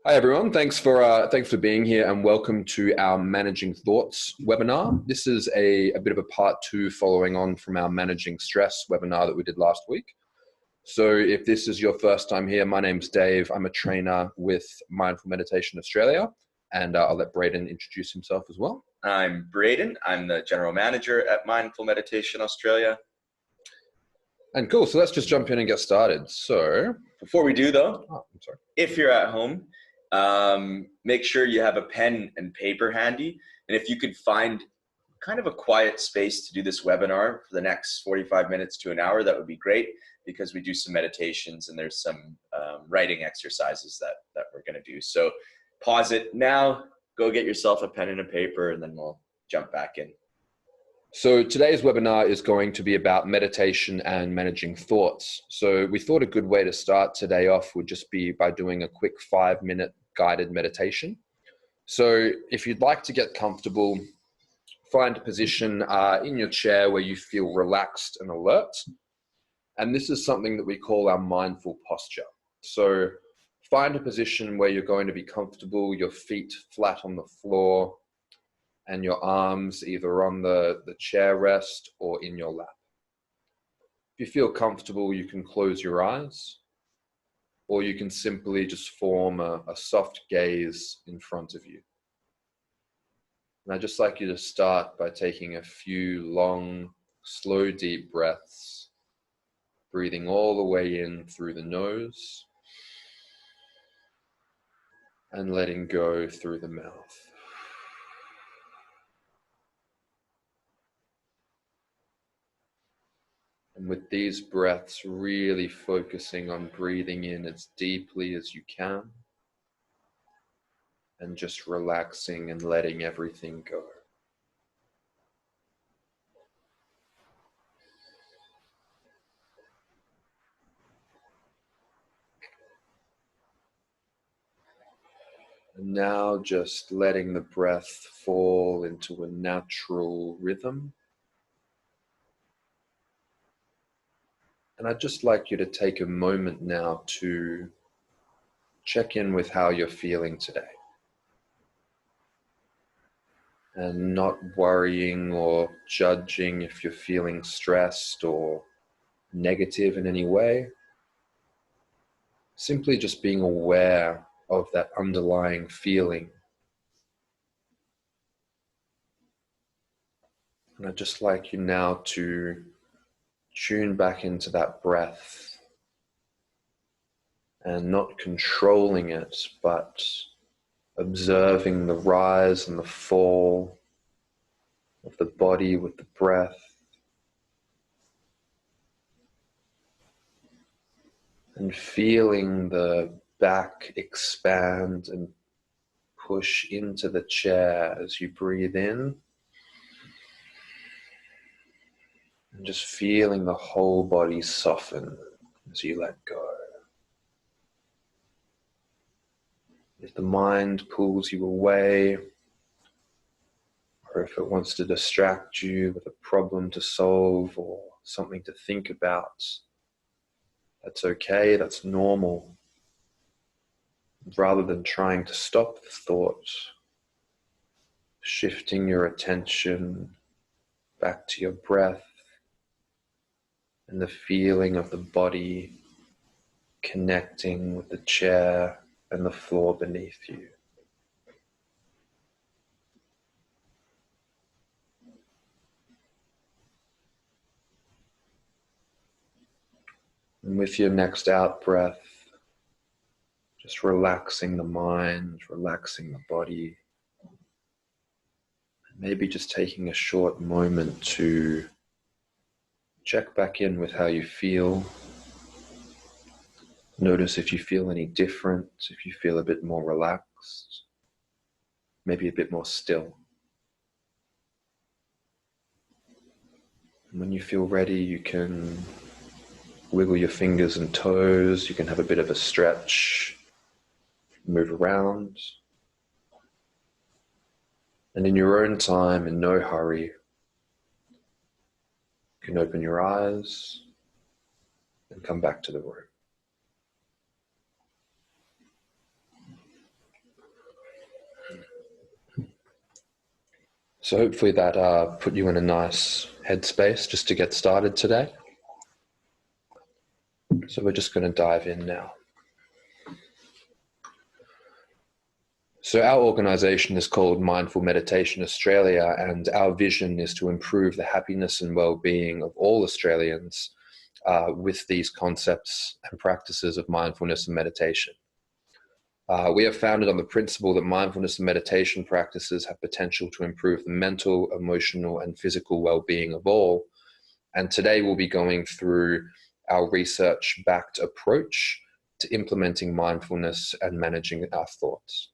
Hi everyone, thanks for being here and welcome to our Managing Thoughts webinar. This is a bit of a part two following on from our Managing Stress webinar that we did last week. So if this is your first time here, my name's Dave. I'm a trainer with Mindful Meditation Australia, and I'll let Braden introduce himself as well. I'm Braden. I'm the General Manager at Mindful Meditation Australia. And cool, so let's just jump in and get started. So before we do though, I'm sorry. If you're at home, make sure you have a pen and paper handy. And if you could find kind of a quiet space to do this webinar for the next 45 minutes to an hour, that would be great, because we do some meditations and there's some writing exercises that we're going to do. So pause it now, go get yourself a pen and a paper, and then we'll jump back in. So today's webinar is going to be about meditation and managing thoughts. So we thought a good way to start today off would just be by doing a quick 5-minute guided meditation. So if you'd like to get comfortable, find a position in your chair where you feel relaxed and alert. And this is something that we call our mindful posture. So find a position where you're going to be comfortable, your feet flat on the floor, and your arms either on the chair rest or in your lap. If you feel comfortable, you can close your eyes, or you can simply just form a soft gaze in front of you. And I'd just like you to start by taking a few long, slow, deep breaths, breathing all the way in through the nose and letting go through the mouth. And with these breaths, really focusing on breathing in as deeply as you can and just relaxing and letting everything go. And now just letting the breath fall into a natural rhythm. And I'd just like you to take a moment now to check in with how you're feeling today. And not worrying or judging if you're feeling stressed or negative in any way. Simply just being aware of that underlying feeling. And I'd just like you now to tune back into that breath and not controlling it, but observing the rise and the fall of the body with the breath. And feeling the back expand and push into the chair as you breathe in. And just feeling the whole body soften as you let go. If the mind pulls you away, or if it wants to distract you with a problem to solve or something to think about, that's okay, that's normal. Rather than trying to stop the thought, shifting your attention back to your breath and the feeling of the body connecting with the chair and the floor beneath you. And with your next out breath, just relaxing the mind, relaxing the body. Maybe just taking a short moment to check back in with how you feel. Notice if you feel any different, if you feel a bit more relaxed, maybe a bit more still. And when you feel ready, you can wiggle your fingers and toes, you can have a bit of a stretch, move around. And in your own time, in no hurry, you can open your eyes and come back to the room. So hopefully that put you in a nice headspace just to get started today. So we're just going to dive in now. So our organization is called Mindful Meditation Australia, and our vision is to improve the happiness and well-being of all Australians with these concepts and practices of mindfulness and meditation. We are founded on the principle that mindfulness and meditation practices have potential to improve the mental, emotional, and physical well-being of all. And today we'll be going through our research-backed approach to implementing mindfulness and managing our thoughts.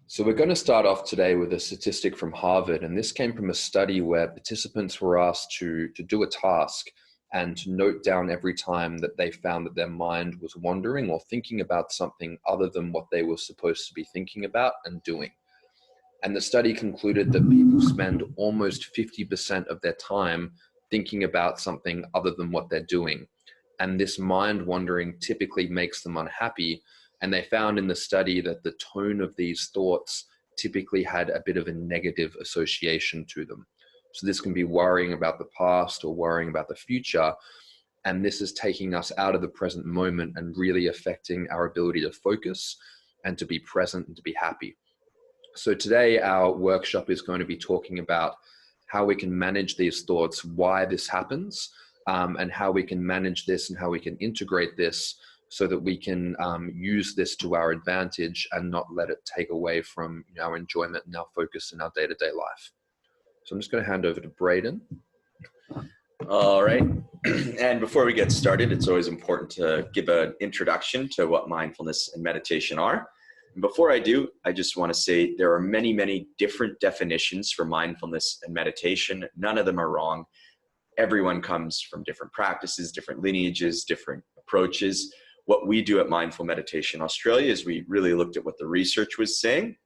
So we're going to start off today with a statistic from Harvard, and this came from a study where participants were asked to do a task and to note down every time that they found that their mind was wandering or thinking about something other than what they were supposed to be thinking about and doing. And the study concluded that people spend almost 50% of their time thinking about something other than what they're doing. And this mind wandering typically makes them unhappy. And they found in the study that the tone of these thoughts typically had a bit of a negative association to them. So this can be worrying about the past or worrying about the future. And this is taking us out of the present moment and really affecting our ability to focus and to be present and to be happy. So today our workshop is going to be talking about how we can manage these thoughts, why this happens, and how we can manage this and how we can integrate this so that we can use this to our advantage and not let it take away from our enjoyment and our focus in our day-to-day life. So I'm just going to hand over to Braden. All right. And before we get started, it's always important to give an introduction to what mindfulness and meditation are. And before I do, I just want to say there are many, many different definitions for mindfulness and meditation. None of them are wrong. Everyone comes from different practices, different lineages, different approaches. What we do at Mindful Meditation Australia is we really looked at what the research was saying.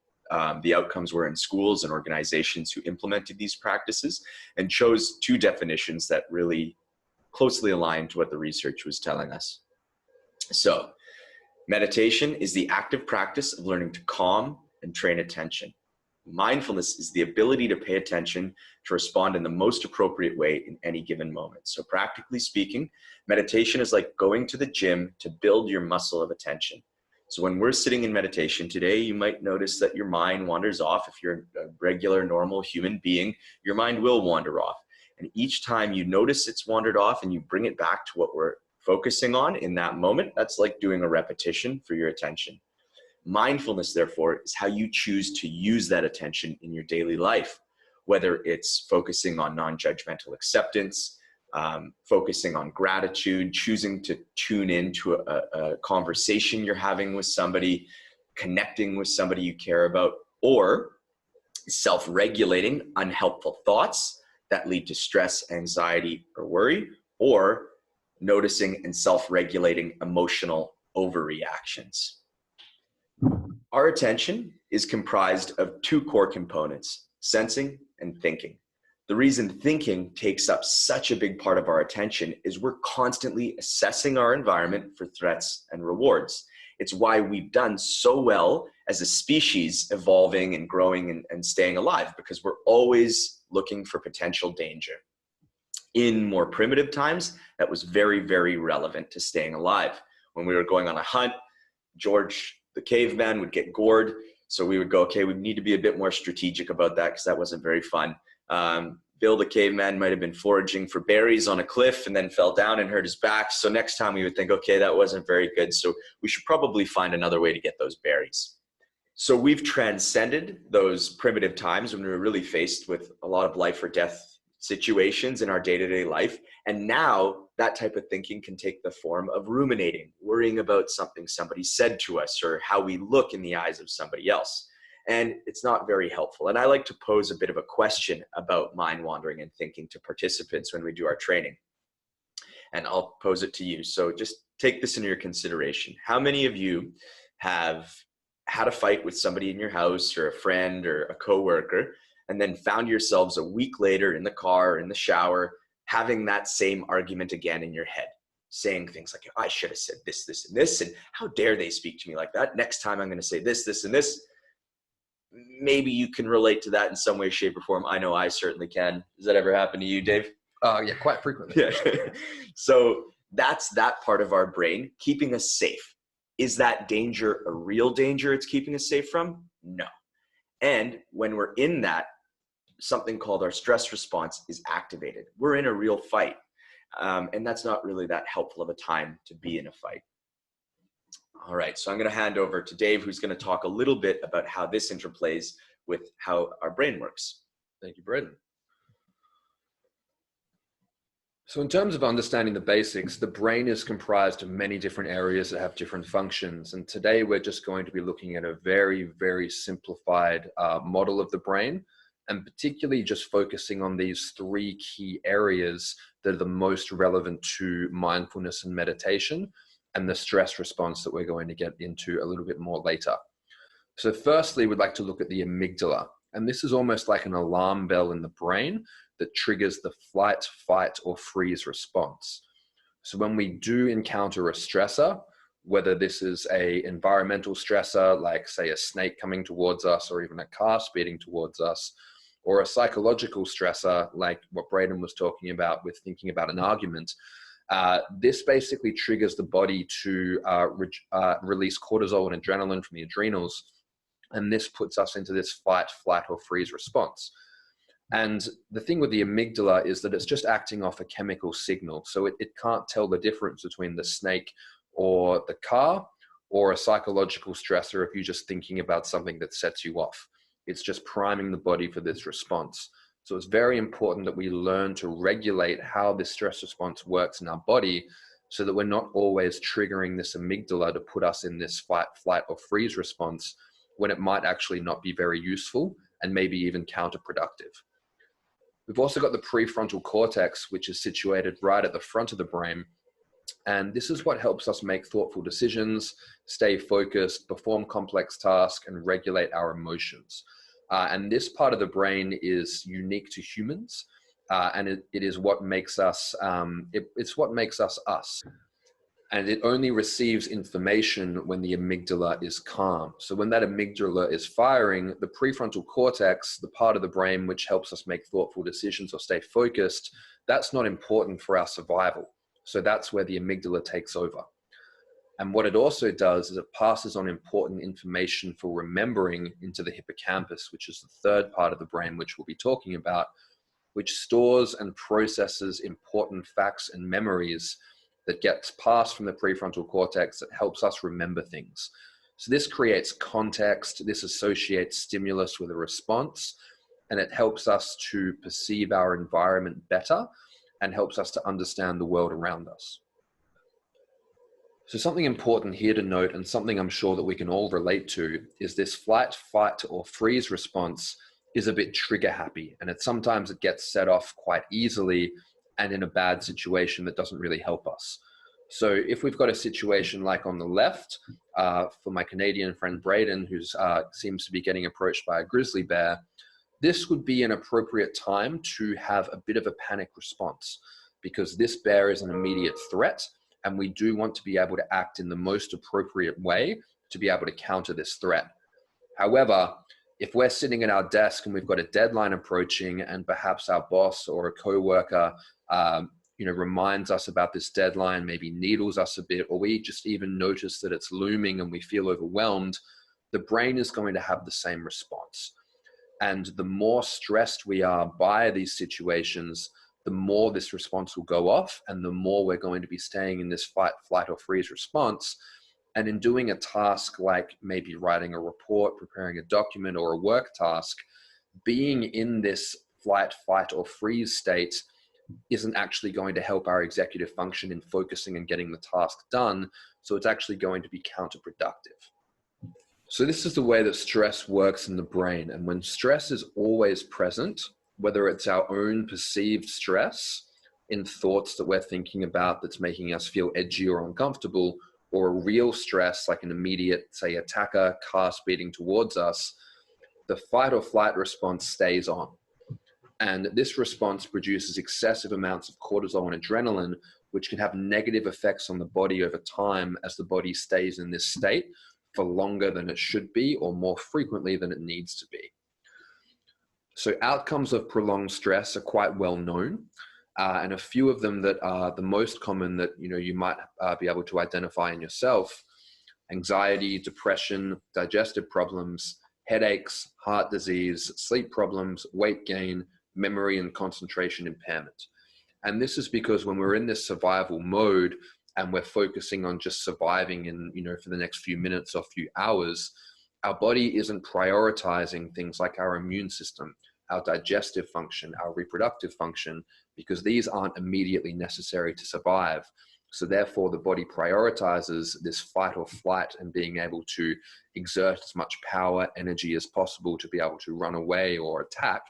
The outcomes were in schools and organizations who implemented these practices and chose two definitions that really closely aligned to what the research was telling us. So, meditation is the active practice of learning to calm and train attention. Mindfulness is the ability to pay attention to respond in the most appropriate way in any given moment. So practically speaking, meditation is like going to the gym to build your muscle of attention. So when we're sitting in meditation today, you might notice that your mind wanders off. If you're a regular, normal human being, your mind will wander off. And each time you notice it's wandered off and you bring it back to what we're focusing on in that moment, that's like doing a repetition for your attention. Mindfulness, therefore, is how you choose to use that attention in your daily life, whether it's focusing on non-judgmental acceptance, focusing on gratitude, choosing to tune into a conversation you're having with somebody, connecting with somebody you care about, or self-regulating unhelpful thoughts that lead to stress, anxiety, or worry, or noticing and self-regulating emotional overreactions. Our attention is comprised of two core components, sensing and thinking. The reason thinking takes up such a big part of our attention is we're constantly assessing our environment for threats and rewards. It's why we've done so well as a species evolving and growing and staying alive, because we're always looking for potential danger. In more primitive times, that was very, very relevant to staying alive. When we were going on a hunt, George the caveman would get gored. So we would go, okay, we need to be a bit more strategic about that because that wasn't very fun. Bill the caveman might have been foraging for berries on a cliff and then fell down and hurt his back. So next time we would think, okay, that wasn't very good. So we should probably find another way to get those berries. So we've transcended those primitive times when we were really faced with a lot of life or death situations in our day-to-day life. And now that type of thinking can take the form of ruminating, worrying about something somebody said to us or how we look in the eyes of somebody else. And it's not very helpful. And I like to pose a bit of a question about mind wandering and thinking to participants when we do our training. And I'll pose it to you. So just take this into your consideration. How many of you have had a fight with somebody in your house or a friend or a coworker, and then found yourselves a week later in the car or in the shower having that same argument again in your head, saying things like, I should have said this, this, and this, and how dare they speak to me like that? Next time I'm going to say this, this, and this. maybe you can relate to that in some way, shape, or form. I know I certainly can. Does that ever happen to you, Dave? Yeah, quite frequently. Yeah. So that's that part of our brain keeping us safe. Is that danger a real danger it's keeping us safe from? No. And when we're in that, something called our stress response is activated. We're in a real fight. And that's not really that helpful of a time to be in a fight. All right, so I'm going to hand over to Dave, who's going to talk a little bit about how this interplays with how our brain works. Thank you, Braden. So in terms of understanding the basics, the brain is comprised of many different areas that have different functions. And today we're just going to be looking at a very, very simplified model of the brain, and particularly just focusing on these three key areas that are the most relevant to mindfulness and meditation and the stress response that we're going to get into a little bit more later. So firstly, we'd like to look at the amygdala. And this is almost like an alarm bell in the brain that triggers the flight, fight, or freeze response. So when we do encounter a stressor, whether this is an environmental stressor, like say a snake coming towards us, or even a car speeding towards us, or a psychological stressor, like what Braden was talking about with thinking about an argument, this basically triggers the body to release cortisol and adrenaline from the adrenals. And this puts us into this fight, flight, or freeze response. And the thing with the amygdala is that it's just acting off a chemical signal. So it can't tell the difference between the snake or the car or a psychological stressor if you're just thinking about something that sets you off. It's just priming the body for this response. So it's very important that we learn to regulate how this stress response works in our body so that we're not always triggering this amygdala to put us in this fight, flight, or freeze response when it might actually not be very useful and maybe even counterproductive. We've also got the prefrontal cortex, which is situated right at the front of the brain. And this is what helps us make thoughtful decisions, stay focused, perform complex tasks, and regulate our emotions. And this part of the brain is unique to humans, and it is what makes us, it's what makes us us. And it only receives information when the amygdala is calm. So when that amygdala is firing, the prefrontal cortex, the part of the brain which helps us make thoughtful decisions or stay focused, that's not important for our survival. So that's where the amygdala takes over. And what it also does is it passes on important information for remembering into the hippocampus, which is the third part of the brain, which we'll be talking about, which stores and processes important facts and memories that gets passed from the prefrontal cortex that helps us remember things. So this creates context, this associates stimulus with a response, and it helps us to perceive our environment better and helps us to understand the world around us. So something important here to note, and something I'm sure that we can all relate to, is this flight, fight, or freeze response is a bit trigger happy, and sometimes it gets set off quite easily and in a bad situation that doesn't really help us. So if we've got a situation like on the left, for my Canadian friend Braden, who seems to be getting approached by a grizzly bear, this would be an appropriate time to have a bit of a panic response because this bear is an immediate threat, and we do want to be able to act in the most appropriate way to be able to counter this threat. However, if we're sitting at our desk and we've got a deadline approaching and perhaps our boss or a coworker reminds us about this deadline, maybe needles us a bit, or we just even notice that it's looming and we feel overwhelmed, the brain is going to have the same response. And the more stressed we are by these situations, the more this response will go off and the more we're going to be staying in this fight, flight, or freeze response. And in doing a task like maybe writing a report, preparing a document, or a work task, being in this flight, fight, or freeze state isn't actually going to help our executive function in focusing and getting the task done. So it's actually going to be counterproductive. So this is the way that stress works in the brain. And when stress is always present, whether it's our own perceived stress in thoughts that we're thinking about that's making us feel edgy or uncomfortable, or a real stress like an immediate, say, attacker, car speeding towards us, the fight or flight response stays on. And this response produces excessive amounts of cortisol and adrenaline, which can have negative effects on the body over time as the body stays in this state for longer than it should be or more frequently than it needs to be. So outcomes of prolonged stress are quite well known, and a few of them that are the most common that you might be able to identify in yourself: anxiety, depression, digestive problems, headaches, heart disease, sleep problems, weight gain, memory and concentration impairment. And this is because when we're in this survival mode and we're focusing on just surviving for the next few minutes or few hours, our body isn't prioritizing things like our immune system, our digestive function, our reproductive function, because these aren't immediately necessary to survive. So therefore, the body prioritizes this fight or flight and being able to exert as much power, energy as possible to be able to run away or attack.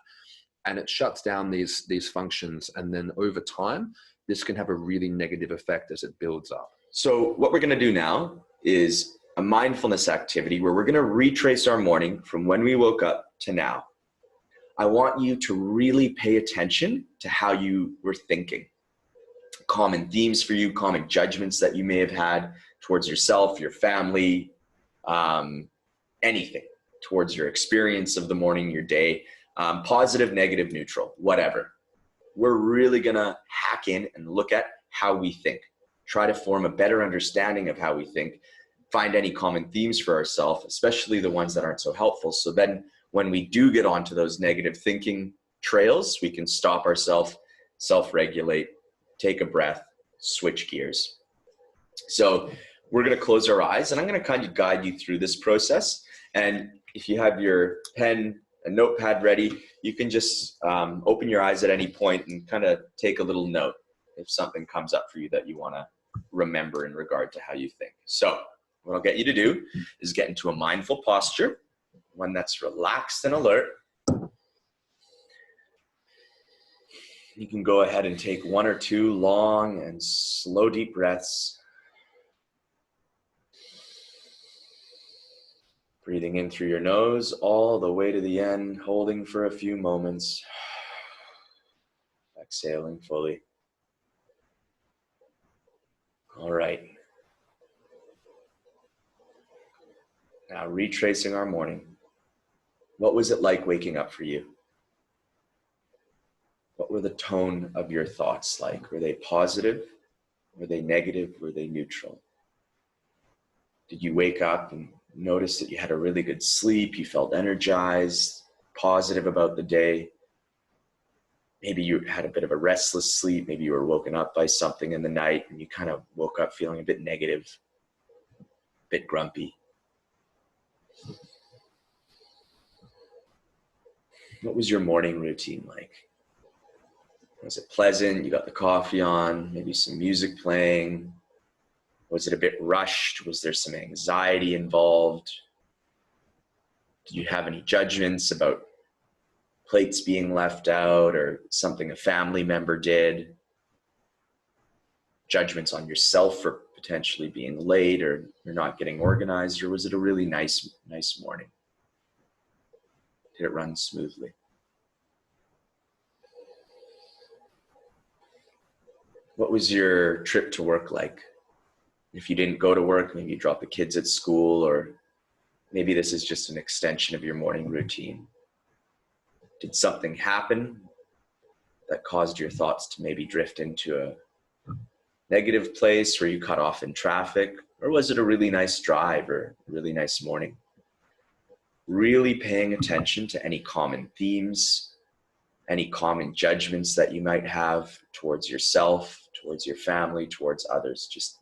And it shuts down these functions. And then over time, this can have a really negative effect as it builds up. So what we're going to do now is a mindfulness activity where we're going to retrace our morning from when we woke up to now. I want you to really pay attention to how you were thinking. Common themes for you, common judgments that you may have had towards yourself, your family, anything towards your experience of the morning, your day, positive, negative, neutral, whatever. We're really gonna hack in and look at how we think, try to form a better understanding of how we think, find any common themes for ourselves, especially the ones that aren't so helpful. So then when we do get onto those negative thinking trails, we can stop ourselves, self-regulate, take a breath, switch gears. So we're going to close our eyes and I'm going to kind of guide you through this process. And if you have your pen and notepad ready, you can just open your eyes at any point and kind of take a little note if something comes up for you that you want to remember in regard to how you think. So what I'll get you to do is get into a mindful posture, one that's relaxed and alert. You can go ahead and take 1 or 2 long and slow deep breaths. Breathing in through your nose all the way to the end, holding for a few moments. Exhaling fully. All right. Now retracing our morning. What was it like waking up for you? What were the tone of your thoughts like? Were they positive? Were they negative? Were they neutral? Did you wake up and notice that you had a really good sleep? You felt energized, positive about the day? Maybe you had a bit of a restless sleep. Maybe you were woken up by something in the night and you kind of woke up feeling a bit negative, a bit grumpy. What was your morning routine like? Was it pleasant? You got the coffee on, maybe some music playing. Was it a bit rushed? Was there some anxiety involved? Did you have any judgments about plates being left out or something a family member did? Judgments on yourself for potentially being late or you're not getting organized? Or was it a really nice morning? Did it run smoothly? What was your trip to work like? If you didn't go to work, maybe you dropped the kids at school, or maybe this is just an extension of your morning routine. Did something happen that caused your thoughts to maybe drift into a negative place where you cut off in traffic? Or was it a really nice drive or a really nice morning? Really paying attention to any common themes, any common judgments that you might have towards yourself, towards your family, towards others, just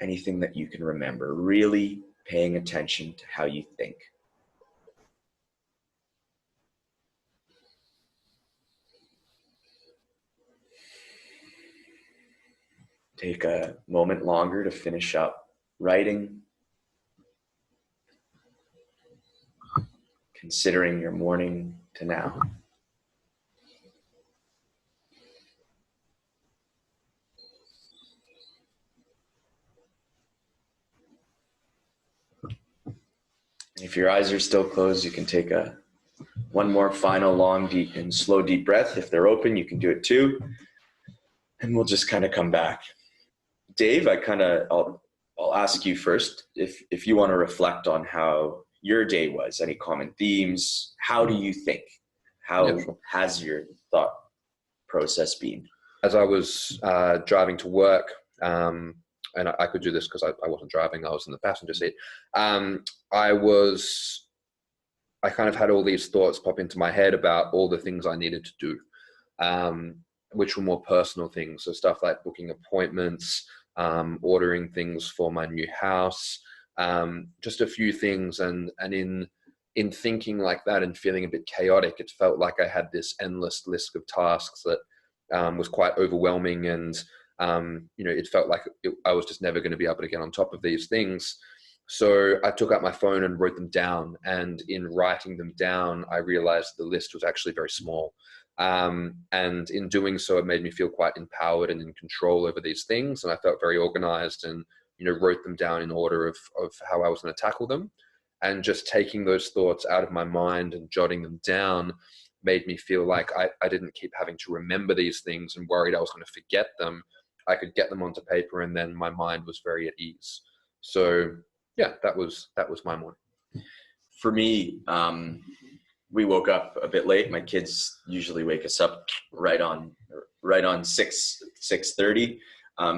anything that you can remember, really paying attention to how you think. Take a moment longer to finish up writing, considering your morning to now. If your eyes are still closed, you can take one more final long, deep and slow, deep breath. If they're open, you can do it too. And we'll just kind of come back. Dave, I'll I'll ask you first, if you want to reflect on how your day was, any common themes, how do you think? How Yeah, sure. has your thought process been? As I was driving to work, and I could do this because I wasn't driving, I was in the passenger seat. I kind of had all these thoughts pop into my head about all the things I needed to do, which were more personal things. So stuff like booking appointments, ordering things for my new house, just a few things. And in thinking like that and feeling a bit chaotic, it felt like I had this endless list of tasks that was quite overwhelming. And it felt like I was just never going to be able to get on top of these things. So I took out my phone and wrote them down. And in writing them down, I realized the list was actually very small. And in doing so, it made me feel quite empowered and in control over these things. And I felt very organized and, wrote them down in order of how I was going to tackle them. And just taking those thoughts out of my mind and jotting them down made me feel like I didn't keep having to remember these things and worried I was going to forget them. I could get them onto paper, and then my mind was very at ease. So yeah, that was my morning. For me, we woke up a bit late. My kids usually wake us up right on 6:30.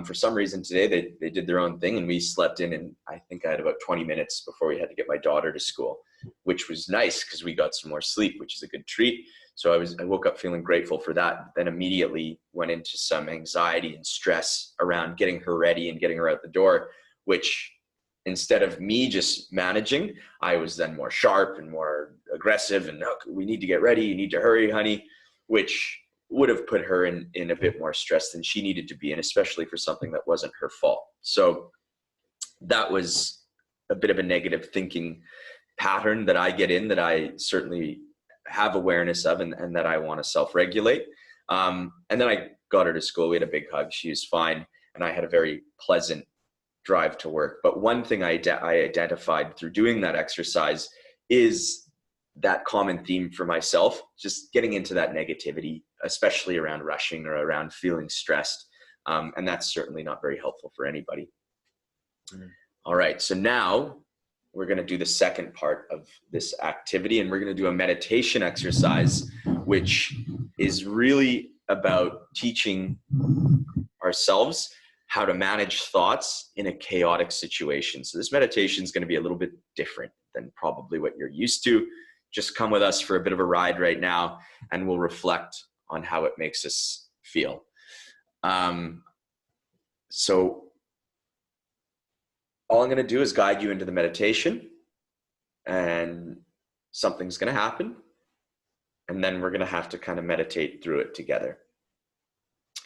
For some reason today they did their own thing, and we slept in, and I think I had about 20 minutes before we had to get my daughter to school, which was nice because we got some more sleep, which is a good treat. So I woke up feeling grateful for that, then immediately went into some anxiety and stress around getting her ready and getting her out the door, which instead of me just managing, I was then more sharp and more aggressive and, "Oh, we need to get ready. You need to hurry, honey," which would have put her in a bit more stress than she needed to be in, especially for something that wasn't her fault. So that was a bit of a negative thinking pattern that I get in, that I certainly have awareness of, and that I want to self-regulate. And then I got her to school. We had a big hug. She was fine. And I had a very pleasant drive to work. But one thing I identified through doing that exercise is that common theme for myself, just getting into that negativity, especially around rushing or around feeling stressed. And that's certainly not very helpful for anybody. All right, so now we're going to do the second part of this activity, and we're going to do a meditation exercise, which is really about teaching ourselves how to manage thoughts in a chaotic situation. So this meditation is going to be a little bit different than probably what you're used to. Just come with us for a bit of a ride right now, and we'll reflect on how it makes us feel. So all I'm going to do is guide you into the meditation, and something's going to happen, and then we're going to have to kind of meditate through it together.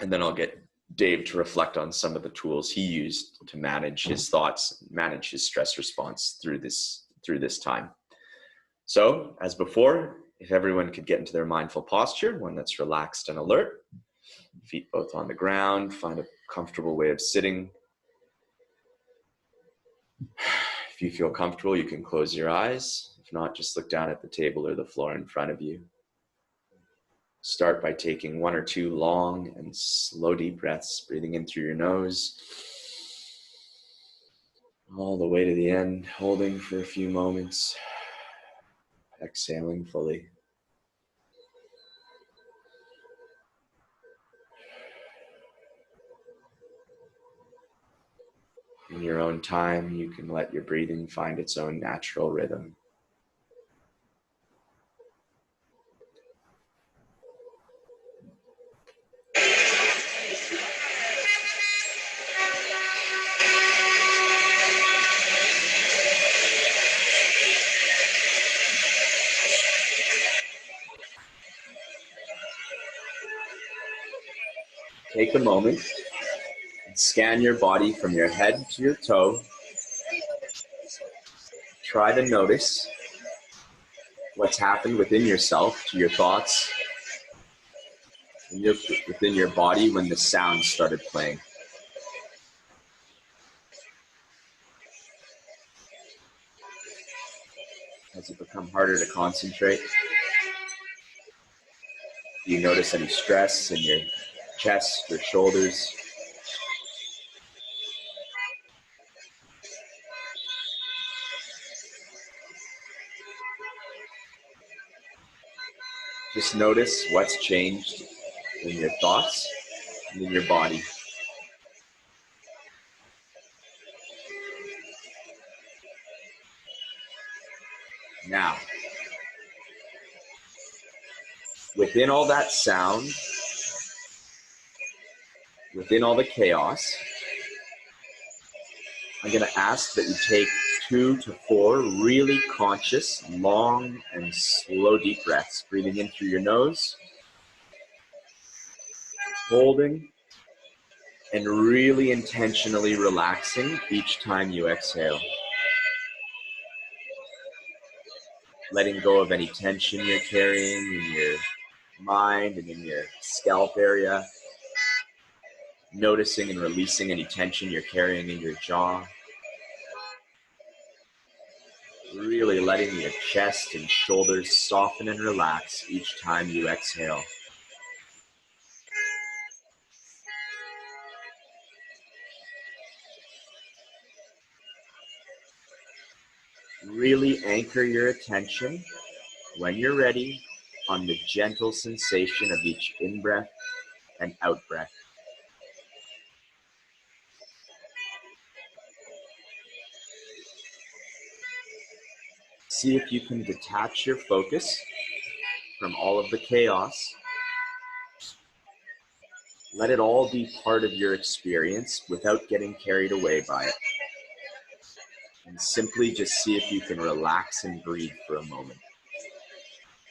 And then I'll get Dave to reflect on some of the tools he used to manage his thoughts, manage his stress response through this time. So, as before, if everyone could get into their mindful posture, one that's relaxed and alert, feet both on the ground, find a comfortable way of sitting. If you feel comfortable, you can close your eyes. If not, just look down at the table or the floor in front of you. Start by taking 1 or 2 long and slow deep breaths, breathing in through your nose, all the way to the end, holding for a few moments, exhaling fully. In your own time, you can let your breathing find its own natural rhythm. Take a moment and scan your body from your head to your toe. Try to notice what's happened within yourself, to your thoughts, and within your body when the sound started playing. Has it become harder to concentrate? Do you notice any stress in your chest or shoulders? Just notice what's changed in your thoughts and in your body. Now, within all that sound, within all the chaos, I'm going to ask that you take 2 to 4 really conscious, long and slow deep breaths, breathing in through your nose, holding, and really intentionally relaxing each time you exhale. Letting go of any tension you're carrying in your mind and in your scalp area. Noticing and releasing any tension you're carrying in your jaw. Really letting your chest and shoulders soften and relax each time you exhale. Really anchor your attention, when you're ready, on the gentle sensation of each in-breath and out-breath. See if you can detach your focus from all of the chaos. Let it all be part of your experience without getting carried away by it. And simply just see if you can relax and breathe for a moment.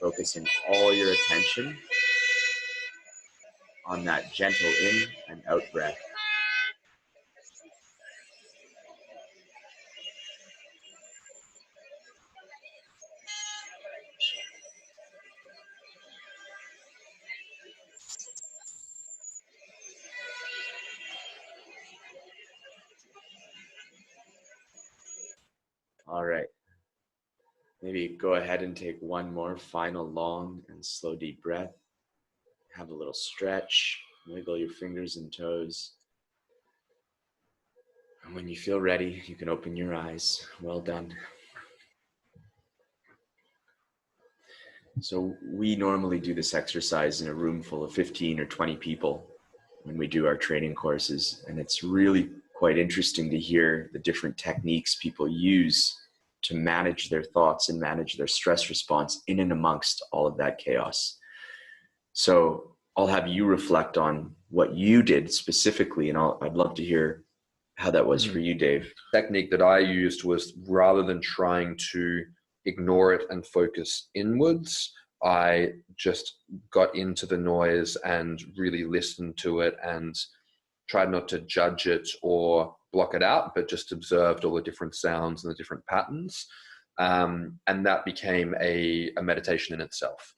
Focusing all your attention on that gentle in and out breath. All right. Maybe go ahead and take one more final long and slow deep breath. Have a little stretch, wiggle your fingers and toes. And when you feel ready, you can open your eyes. Well done. So we normally do this exercise in a room full of 15 or 20 people when we do our training courses. And it's really quite interesting to hear the different techniques people use to manage their thoughts and manage their stress response in and amongst all of that chaos. So I'll have you reflect on what you did specifically, and I'd love to hear how that was for you, Dave. The technique that I used was, rather than trying to ignore it and focus inwards, I just got into the noise and really listened to it and tried not to judge it or block it out, but just observed all the different sounds and the different patterns. And that became a meditation in itself.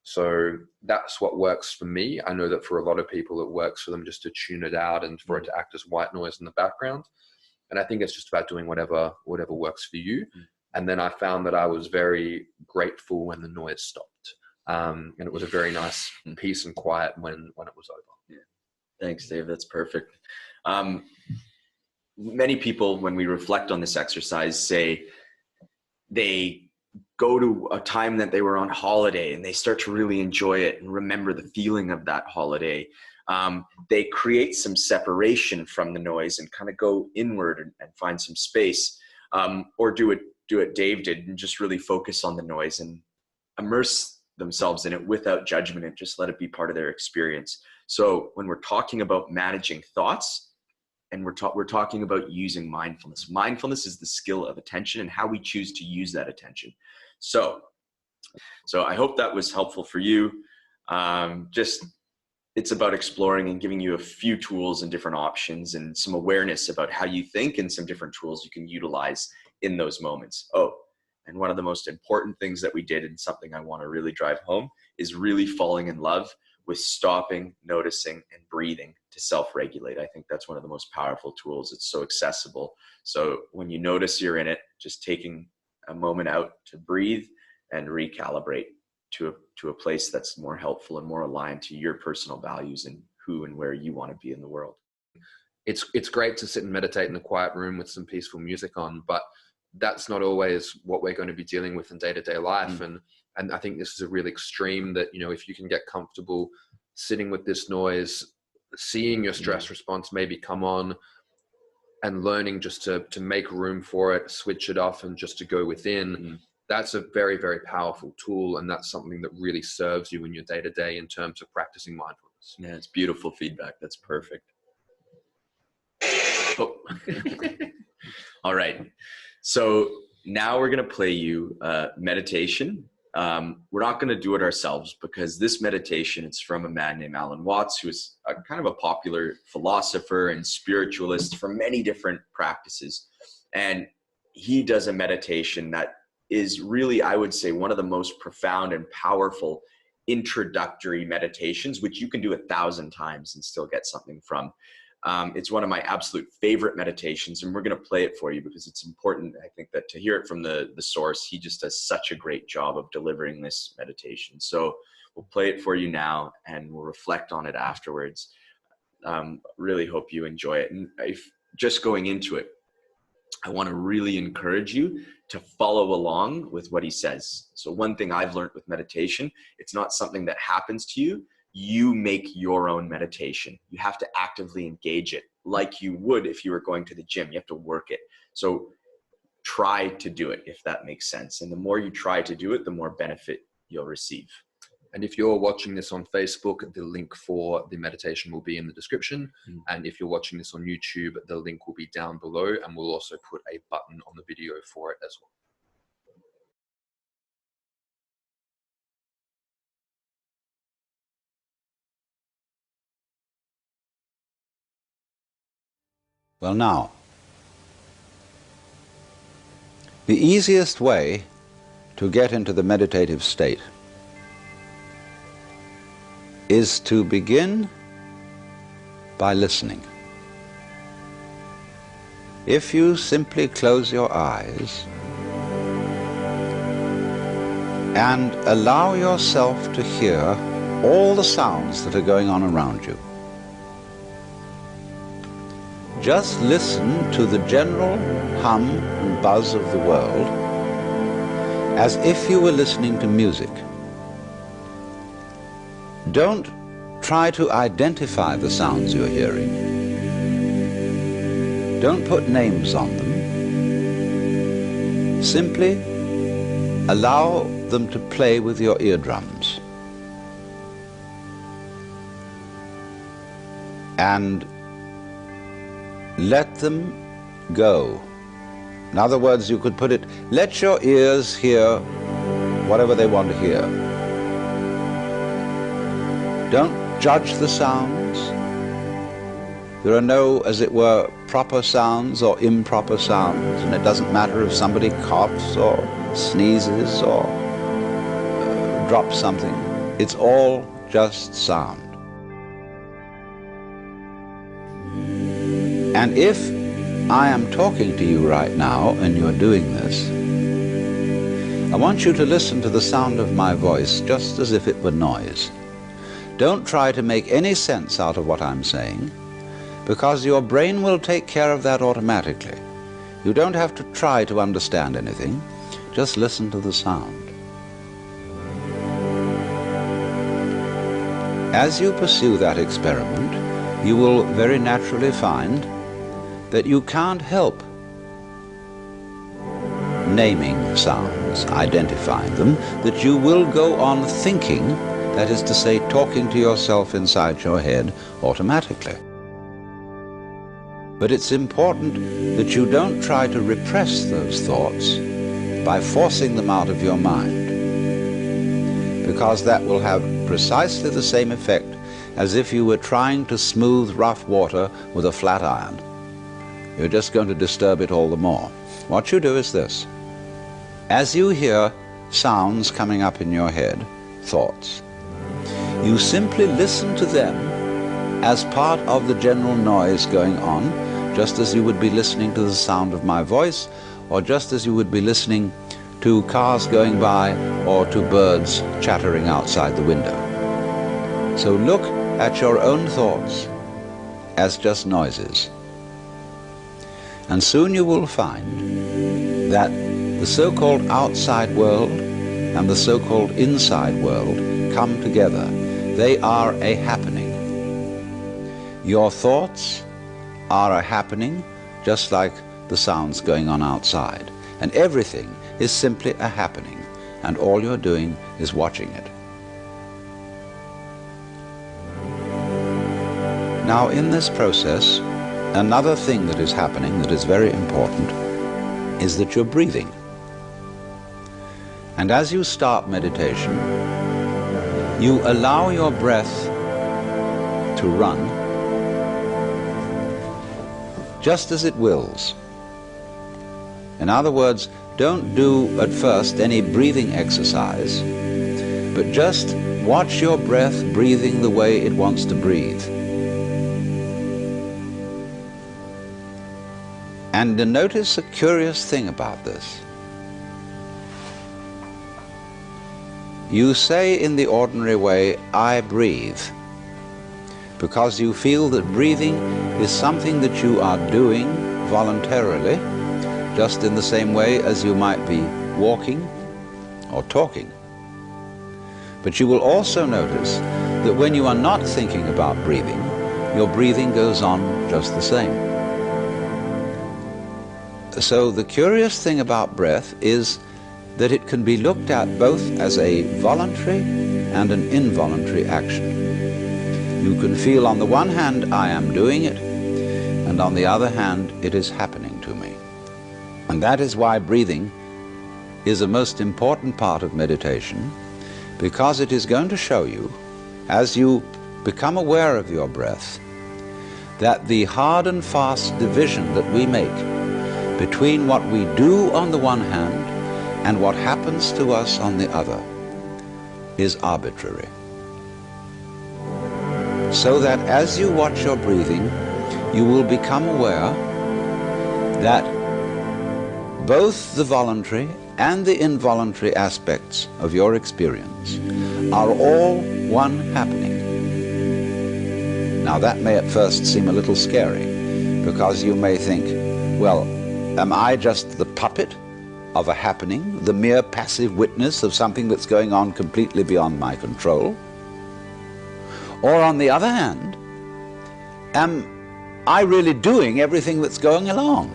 So that's what works for me. I know that for a lot of people, it works for them just to tune it out and for it to act as white noise in the background. And I think it's just about doing whatever works for you. And then I found that I was very grateful when the noise stopped. And it was a very nice peace and quiet when it was over. Yeah. Thanks, Dave. That's perfect. Many people, when we reflect on this exercise, say they go to a time that they were on holiday and they start to really enjoy it and remember the feeling of that holiday. They create some separation from the noise and kind of go inward and find some space, or do what Dave did and just really focus on the noise and immerse themselves in it without judgment and just let it be part of their experience. So when we're talking about managing thoughts, and we're talking about using mindfulness. Mindfulness is the skill of attention and how we choose to use that attention. So I hope that was helpful for you. It's about exploring and giving you a few tools and different options and some awareness about how you think and some different tools you can utilize in those moments. Oh, and one of the most important things that we did, and something I want to really drive home, is really falling in love with stopping, noticing, and breathing to self-regulate. I think that's one of the most powerful tools. It's so accessible. So when you notice you're in it, just taking a moment out to breathe and recalibrate to a place that's more helpful and more aligned to your personal values and who and where you want to be in the world. It's great to sit and meditate in a quiet room with some peaceful music on, but that's not always what we're going to be dealing with in day-to-day life. And I think this is a real extreme that, if you can get comfortable sitting with this noise, seeing your stress response maybe come on, and learning just to make room for it, switch it off, and just to go within, that's a very, very powerful tool. And that's something that really serves you in your day-to-day in terms of practicing mindfulness. Yeah, it's beautiful feedback. That's perfect. Oh. All right. So now we're going to play you meditation. We're not going to do it ourselves because this meditation, it's from a man named Alan Watts, who is kind of a popular philosopher and spiritualist for many different practices. And he does a meditation that is really, I would say, one of the most profound and powerful introductory meditations, which you can do 1,000 times and still get something from. It's one of my absolute favorite meditations, and we're going to play it for you because it's important, I think, that to hear it from the source. He just does such a great job of delivering this meditation. So we'll play it for you now, and we'll reflect on it afterwards. Really hope you enjoy it. And if just going into it, I want to really encourage you to follow along with what he says. So one thing I've learned with meditation, it's not something that happens to you. You make your own meditation. You have to actively engage it like you would if you were going to the gym. You have to work it. So try to do it, if that makes sense. And the more you try to do it, the more benefit you'll receive. And if you're watching this on Facebook, the link for the meditation will be in the description. And if you're watching this on YouTube, the link will be down below, and we'll also put a button on the video for it as well. Well, now, the easiest way to get into the meditative state is to begin by listening. If you simply close your eyes and allow yourself to hear all the sounds that are going on around you, just listen to the general hum and buzz of the world as if you were listening to music. Don't try to identify the sounds you're hearing. Don't put names on them. Simply allow them to play with your eardrums. And let them go. In other words, you could put it, let your ears hear whatever they want to hear. Don't judge the sounds. There are no, as it were, proper sounds or improper sounds, and it doesn't matter if somebody coughs or sneezes or drops something. It's all just sound. And if I am talking to you right now and you're doing this, I want you to listen to the sound of my voice just as if it were noise. Don't try to make any sense out of what I'm saying, because your brain will take care of that automatically. You don't have to try to understand anything. Just listen to the sound. As you pursue that experiment, you will very naturally find that you can't help naming sounds, identifying them, that you will go on thinking, that is to say, talking to yourself inside your head automatically. But it's important that you don't try to repress those thoughts by forcing them out of your mind, because that will have precisely the same effect as if you were trying to smooth rough water with a flat iron. You're just going to disturb it all the more. What you do is this. As you hear sounds coming up in your head, thoughts, you simply listen to them as part of the general noise going on, just as you would be listening to the sound of my voice, or just as you would be listening to cars going by or to birds chattering outside the window. So look at your own thoughts as just noises. And soon you will find that the so-called outside world and the so-called inside world come together. They are a happening. Your thoughts are a happening, just like the sounds going on outside. And everything is simply a happening, and all you're doing is watching it. Now, in this process, another thing that is happening that is very important is that you're breathing. And as you start meditation, you allow your breath to run just as it wills. In other words, don't do at first any breathing exercise, but just watch your breath breathing the way it wants to breathe. And notice a curious thing about this. You say in the ordinary way, I breathe, because you feel that breathing is something that you are doing voluntarily, just in the same way as you might be walking or talking. But you will also notice that when you are not thinking about breathing, your breathing goes on just the same. So the curious thing about breath is that it can be looked at both as a voluntary and an involuntary action. You can feel on the one hand, I am doing it, and on the other hand, it is happening to me. And that is why breathing is a most important part of meditation, because it is going to show you, as you become aware of your breath, that the hard and fast division that we make between what we do on the one hand and what happens to us on the other is arbitrary. So that as you watch your breathing, you will become aware that both the voluntary and the involuntary aspects of your experience are all one happening. Now that may at first seem a little scary, because you may think, well, am I just the puppet of a happening, the mere passive witness of something that's going on completely beyond my control? Or on the other hand, am I really doing everything that's going along?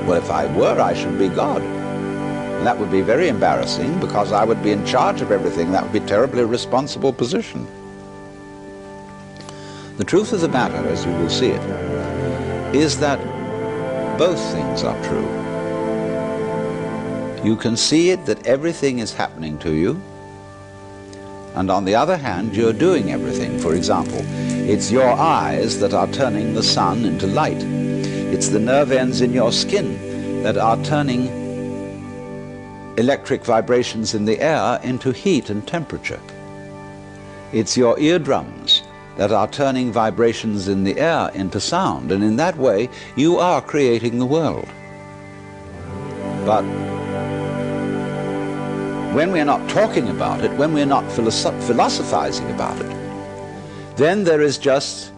Well, if I were, I should be God. And that would be very embarrassing, because I would be in charge of everything. That would be a terribly responsible position. The truth of the matter, as you will see it, is that both things are true. You can see it that everything is happening to you, and on the other hand, you're doing everything. For example, it's your eyes that are turning the sun into light. It's the nerve ends in your skin that are turning electric vibrations in the air into heat and temperature. It's your eardrums that are turning vibrations in the air into sound, and in that way you are creating the world. But when we're not talking about it, when we're not philosophizing about it, then there is just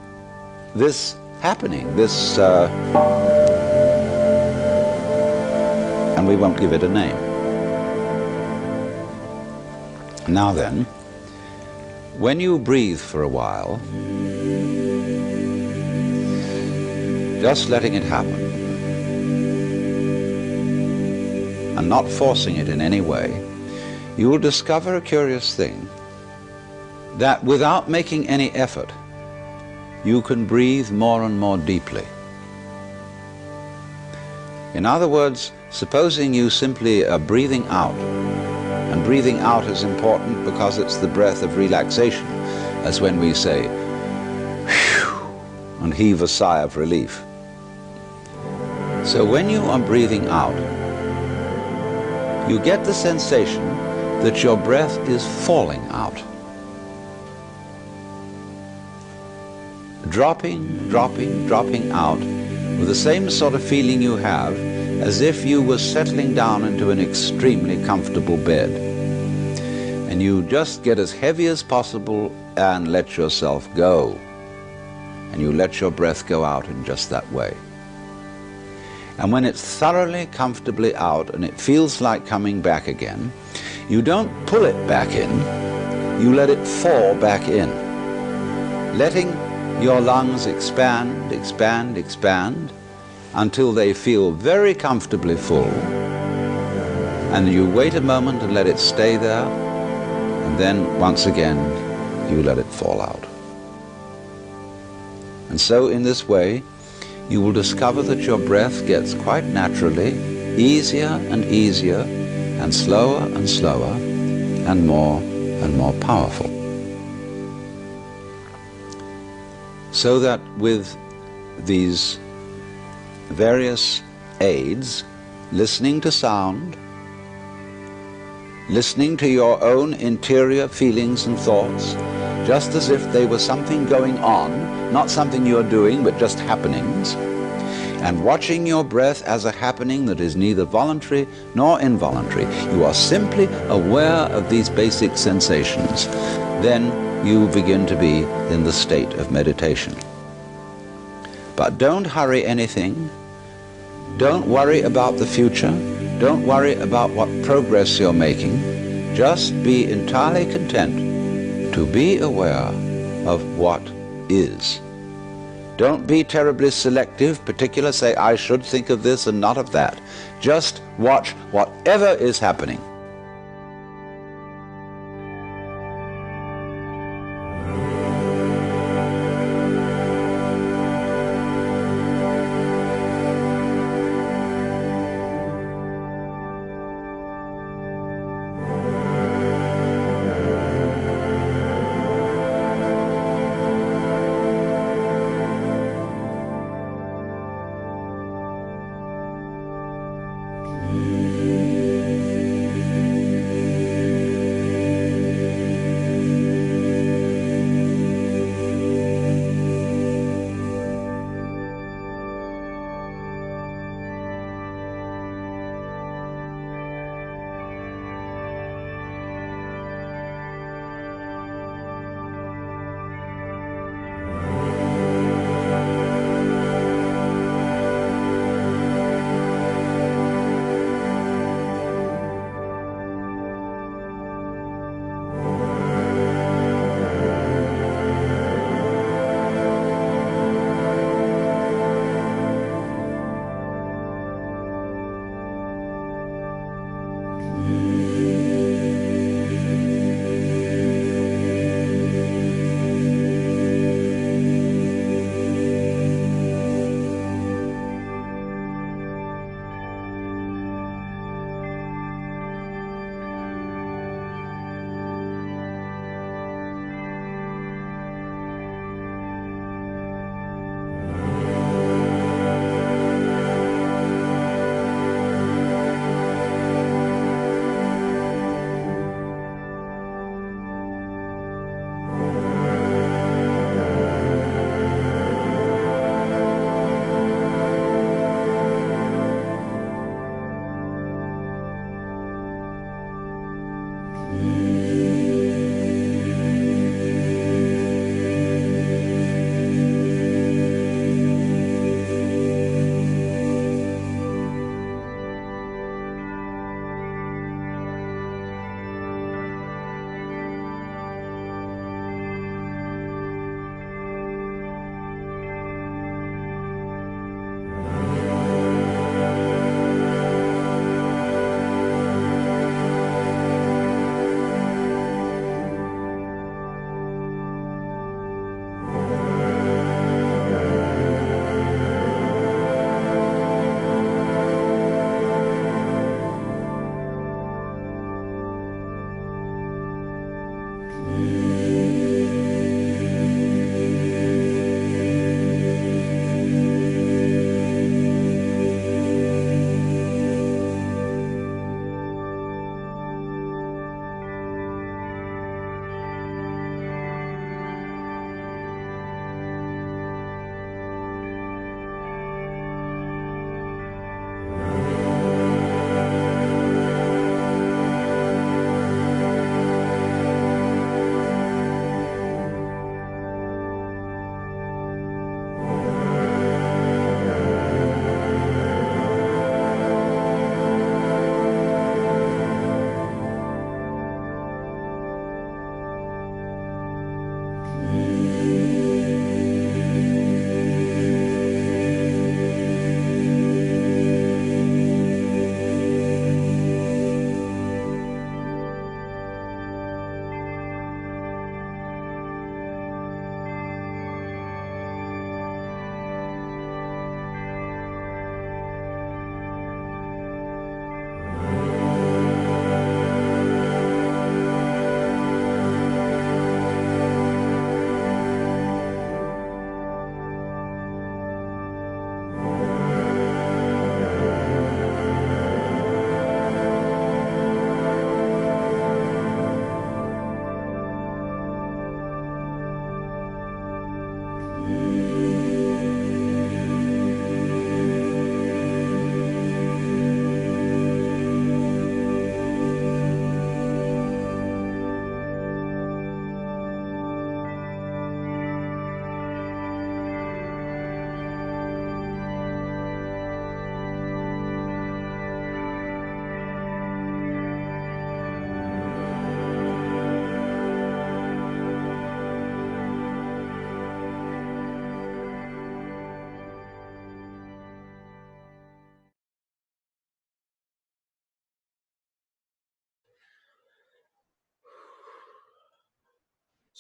this happening, this, and we won't give it a name. Now then, when you breathe for a while, just letting it happen and not forcing it in any way, you will discover a curious thing, that without making any effort, you can breathe more and more deeply. In other words, supposing you simply are breathing out, and breathing out is important because it's the breath of relaxation, as when we say, whew, and heave a sigh of relief. So when you are breathing out, you get the sensation that your breath is falling out. Dropping, dropping, dropping out, with the same sort of feeling you have as if you were settling down into an extremely comfortable bed. And you just get as heavy as possible and let yourself go. And you let your breath go out in just that way. And when it's thoroughly, comfortably out and it feels like coming back again, you don't pull it back in, you let it fall back in, letting your lungs expand, expand, expand until they feel very comfortably full. And you wait a moment and let it stay there, and then once again you let it fall out. And so in this way you will discover that your breath gets quite naturally easier and easier, and slower and more powerful. So that with these various aids, listening to sound, listening to your own interior feelings and thoughts, just as if they were something going on, not something you're doing, but just happenings, and watching your breath as a happening that is neither voluntary nor involuntary. You are simply aware of these basic sensations. Then you begin to be in the state of meditation. But don't hurry anything. Don't worry about the future. Don't worry about what progress you're making. Just be entirely content to be aware of what is. Don't be terribly selective, particular, say, I should think of this and not of that. Just watch whatever is happening.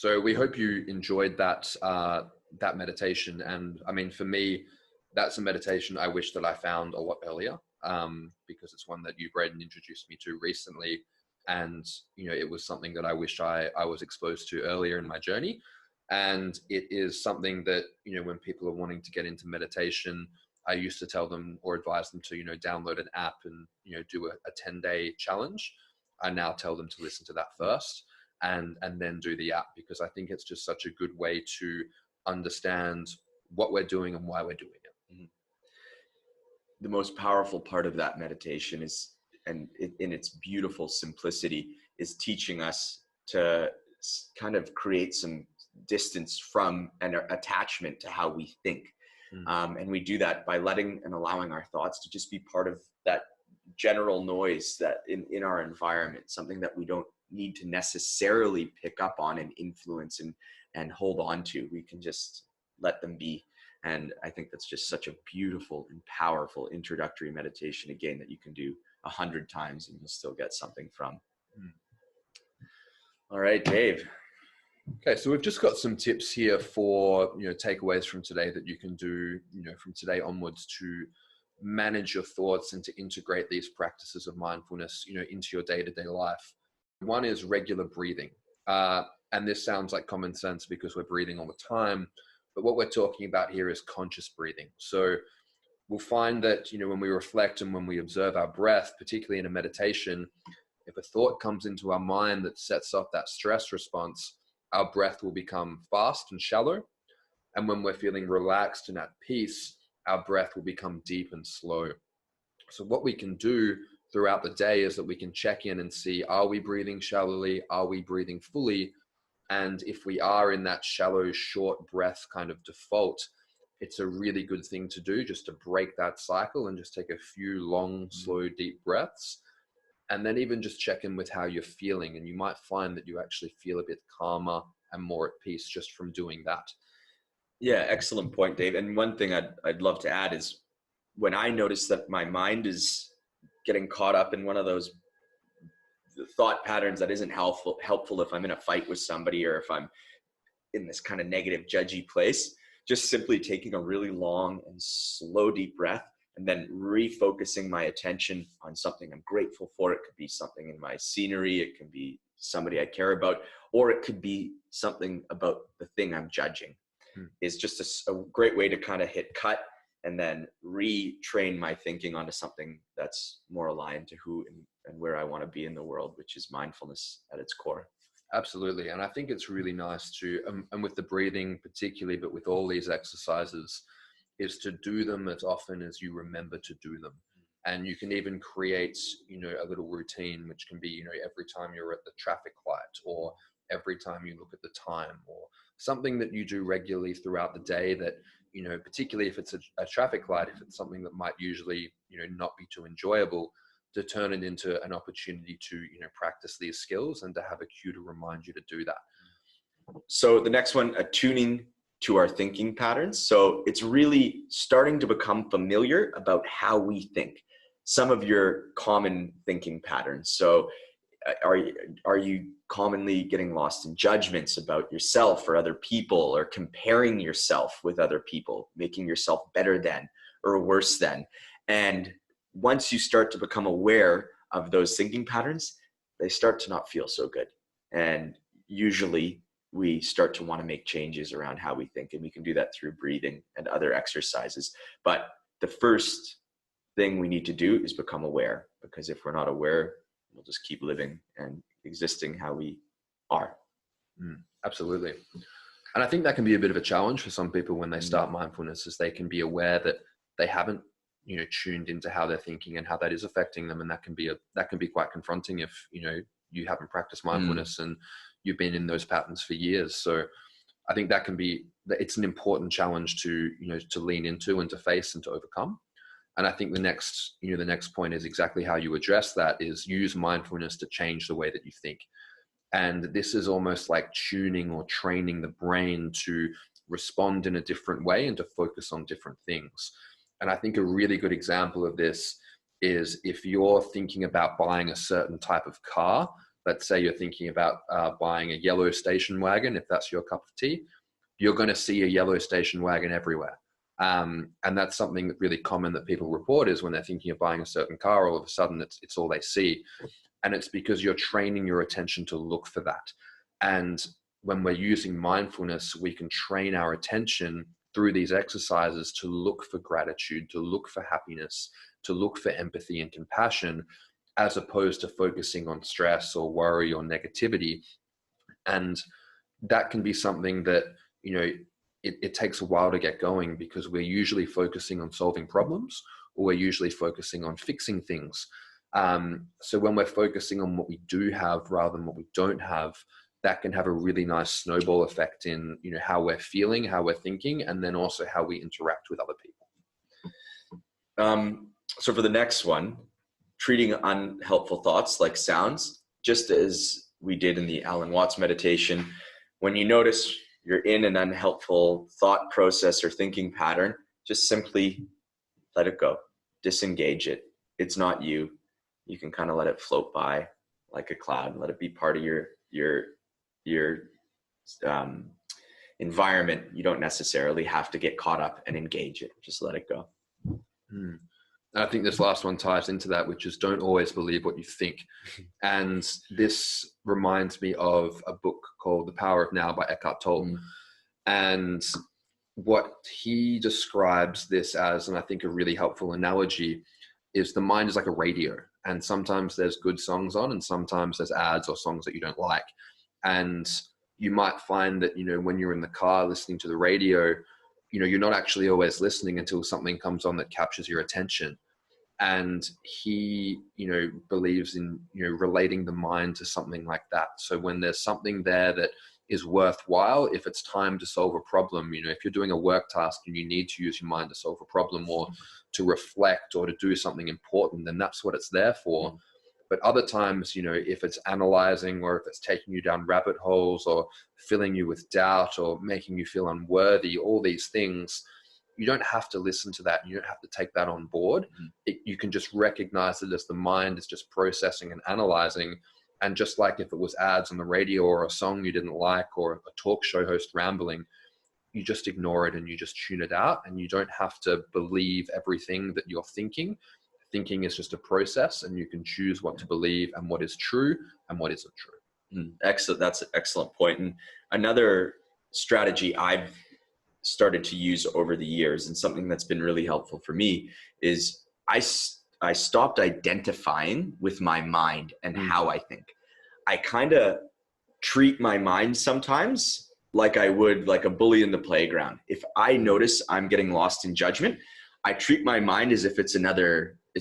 So we hope you enjoyed that that meditation. And I mean, for me, that's a meditation I wish that I found a lot earlier, because it's one that you, Braden, introduced me to recently. And, it was something that I wish I was exposed to earlier in my journey. And it is something that, when people are wanting to get into meditation, I used to tell them or advise them to, download an app and, do a 10-day challenge. I now tell them to listen to that first and then do the app, because I think it's just such a good way to understand what we're doing and why we're doing it. Mm-hmm. The most powerful part of that meditation is, and in its beautiful simplicity, is teaching us to kind of create some distance from an attachment to how we think. And we do that by letting and allowing our thoughts to just be part of that general noise that in our environment, something that we don't need to necessarily pick up on and influence and hold on to. We can just let them be. And I think that's just such a beautiful and powerful introductory meditation, again, that you can do 100 times and you'll still get something from. All right, Dave. Okay, so we've just got some tips here for, takeaways from today that you can do, from today onwards to manage your thoughts and to integrate these practices of mindfulness, into your day-to-day life. One is regular breathing. And this sounds like common sense because we're breathing all the time, but what we're talking about here is conscious breathing. So we'll find that, when we reflect and when we observe our breath, particularly in a meditation, if a thought comes into our mind that sets off that stress response, our breath will become fast and shallow. And when we're feeling relaxed and at peace, our breath will become deep and slow. So what we can do throughout the day is that we can check in and see, are we breathing shallowly? Are we breathing fully? And if we are in that shallow, short breath kind of default, it's a really good thing to do just to break that cycle and just take a few long, slow, deep breaths. And then even just check in with how you're feeling. And you might find that you actually feel a bit calmer and more at peace just from doing that. Yeah, excellent point, Dave. And one thing I'd love to add is when I notice that my mind is getting caught up in one of those thought patterns that isn't helpful if I'm in a fight with somebody or if I'm in this kind of negative, judgy place, just simply taking a really long and slow, deep breath and then refocusing my attention on something I'm grateful for. It could be something in my scenery. It can be somebody I care about, or it could be something about the thing I'm judging. Is just a great way to kind of hit cut and then retrain my thinking onto something that's more aligned to who and where I want to be in the world, which is mindfulness at its core. Absolutely. And I think it's really nice to, and with the breathing particularly, but with all these exercises, is to do them as often as you remember to do them. And you can even create, a little routine, which can be, every time you're at the traffic light or every time you look at the time, or something that you do regularly throughout the day that, particularly if it's a traffic light, if it's something that might usually, not be too enjoyable, to turn it into an opportunity to, practice these skills and to have a cue to remind you to do that. So the next one, attuning to our thinking patterns. So it's really starting to become familiar about how we think. Some of your common thinking patterns. So are you commonly getting lost in judgments about yourself or other people, or comparing yourself with other people, making yourself better than or worse than? And once you start to become aware of those thinking patterns, they start to not feel so good. And usually we start to want to make changes around how we think, and we can do that through breathing and other exercises. But the first thing we need to do is become aware, because if we're not aware, we'll just keep living and existing how we are. Absolutely. And I think that can be a bit of a challenge for some people when they start mindfulness, is they can be aware that they haven't, tuned into how they're thinking and how that is affecting them. And that can be quite confronting if, you haven't practiced mindfulness and you've been in those patterns for years. So I think it's an important challenge to lean into and to face and to overcome. And I think the next point is exactly how you address that, is use mindfulness to change the way that you think. And this is almost like tuning or training the brain to respond in a different way and to focus on different things. And I think a really good example of this is if you're thinking about buying a certain type of car, let's say you're thinking about buying a yellow station wagon, if that's your cup of tea, you're going to see a yellow station wagon everywhere. And that's something that really common that people report, is when they're thinking of buying a certain car, all of a sudden it's all they see. And it's because you're training your attention to look for that. And when we're using mindfulness, we can train our attention through these exercises to look for gratitude, to look for happiness, to look for empathy and compassion, as opposed to focusing on stress or worry or negativity. And that can be something that, you know, it takes a while to get going, because we're usually focusing on solving problems, or we're usually focusing on fixing things. So when we're focusing on what we do have rather than what we don't have, that can have a really nice snowball effect in, you know, how we're feeling, how we're thinking, and then also how we interact with other people. So for the next one, treating unhelpful thoughts like sounds, just as we did in the Alan Watts meditation. When you notice you're in an unhelpful thought process or thinking pattern, just simply let it go, disengage it. It's not you. You can kind of let it float by like a cloud, let it be part of your environment. You don't necessarily have to get caught up and engage it. Just let it go. I think this last one ties into that, which is don't always believe what you think. And this reminds me of a book called The Power of Now by Eckhart Tolle. And what he describes this as, and I think a really helpful analogy, is the mind is like a radio. And sometimes there's good songs on, and sometimes there's ads or songs that you don't like. And you might find that, you know, when you're in the car listening to the radio, you know, you're not actually always listening until something comes on that captures your attention. And he, you know, believes in, you know, relating the mind to something like that. So when there's something there that is worthwhile, if it's time to solve a problem, you know, if you're doing a work task and you need to use your mind to solve a problem or to reflect or to do something important, then that's what it's there for. But other times, you know, if it's analyzing, or if it's taking you down rabbit holes, or filling you with doubt, or making you feel unworthy, all these things, you don't have to listen to that. You don't have to take that on board. You can just recognize it as the mind is just processing and analyzing. And just like if it was ads on the radio or a song you didn't like, or a talk show host rambling, you just ignore it and you just tune it out. And you don't have to believe everything that you're thinking. Thinking is just a process, and you can choose what to believe and what is true and what isn't true. Excellent. That's an excellent point. And another strategy I've started to use over the years, and something that's been really helpful for me, is I stopped identifying with my mind and how I think. I kind of treat my mind sometimes like I would like a bully in the playground. If I notice I'm getting lost in judgment, I treat my mind as if it's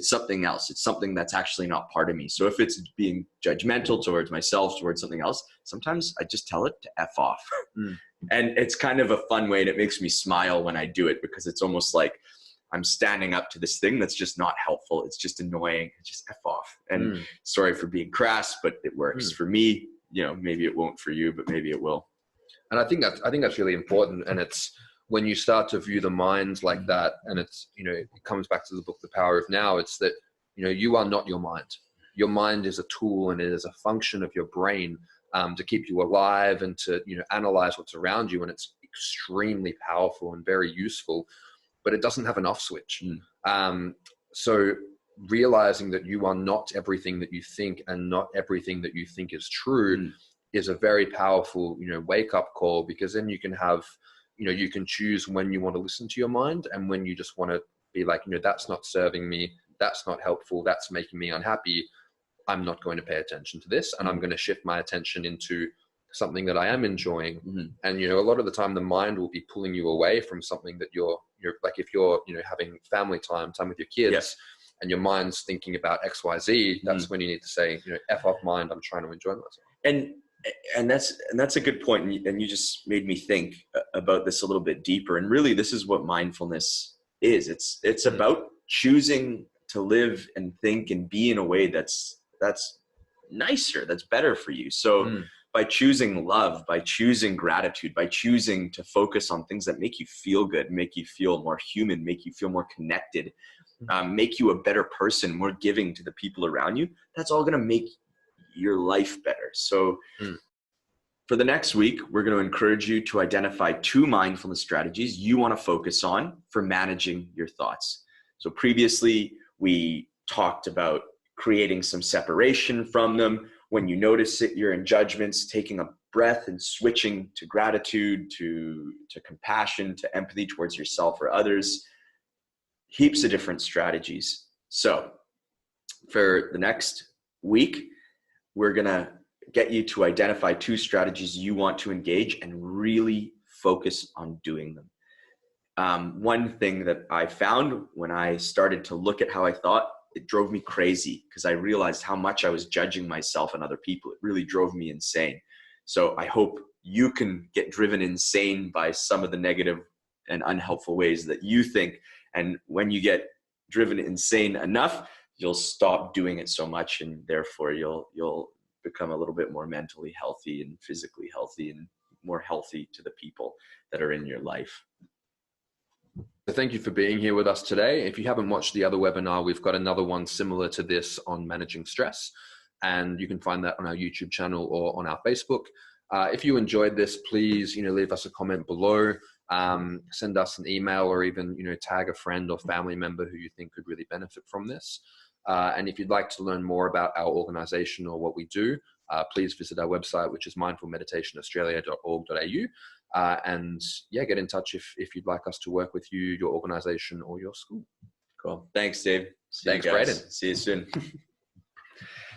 something else. It's something that's actually not part of me. So if it's being judgmental towards myself, towards something else, sometimes I just tell it to F off. And it's kind of a fun way, and it makes me smile when I do it, because it's almost like I'm standing up to this thing that's just not helpful. It's just annoying. Just F off. And sorry for being crass, but it works for me. You know, maybe it won't for you, but maybe it will. And I think that's really important. And it's when you start to view the mind like that, and it's, you know, it comes back to the book, The Power of Now. It's that, you know, you are not your mind. Your mind is a tool, and it is a function of your brain to keep you alive and to, you know, analyze what's around you. And it's extremely powerful and very useful, but it doesn't have an off switch. So realizing that you are not everything that you think, and not everything that you think is true, is a very powerful, you know, wake up call, because then you can have, you know, you can choose when you want to listen to your mind, and when you just want to be like, you know, that's not serving me, that's not helpful, that's making me unhappy, I'm not going to pay attention to this, and I'm going to shift my attention into something that I am enjoying. And, you know, a lot of the time the mind will be pulling you away from something that you're like, if you're, you know, having family time with your kids, and your mind's thinking about XYZ, that's when you need to say, you know, F off mind, I'm trying to enjoy myself. And that's a good point. And you just made me think about this a little bit deeper. And really, this is what mindfulness is. It's about choosing to live and think and be in a way that's nicer, that's better for you. So by choosing love, by choosing gratitude, by choosing to focus on things that make you feel good, make you feel more human, make you feel more connected, make you a better person, more giving to the people around you, that's all going to make your life better. So Mm. for the next week, we're going to encourage you to identify 2 mindfulness strategies you want to focus on for managing your thoughts. So previously, we talked about creating some separation from them. When you notice it, you're in judgments, taking a breath and switching to gratitude, to compassion, to empathy towards yourself or others. Heaps of different strategies. So for the next week, we're going to get you to identify 2 strategies you want to engage and really focus on doing them. One thing that I found when I started to look at how I thought, it drove me crazy because I realized how much I was judging myself and other people. It really drove me insane. So I hope you can get driven insane by some of the negative and unhelpful ways that you think. And when you get driven insane enough, you'll stop doing it so much, and therefore you'll become a little bit more mentally healthy and physically healthy and more healthy to the people that are in your life. So thank you for being here with us today. If you haven't watched the other webinar, we've got another one similar to this on managing stress, and you can find that on our YouTube channel or on our Facebook. If you enjoyed this, please, leave us a comment below, send us an email, or even, tag a friend or family member who you think could really benefit from this. And if you'd like to learn more about our organization or what we do, please visit our website, which is mindfulmeditationaustralia.org.au. And yeah, get in touch if you'd like us to work with you, your organization, or your school. Cool. Thanks, Dave. Thanks, Braden. See you soon.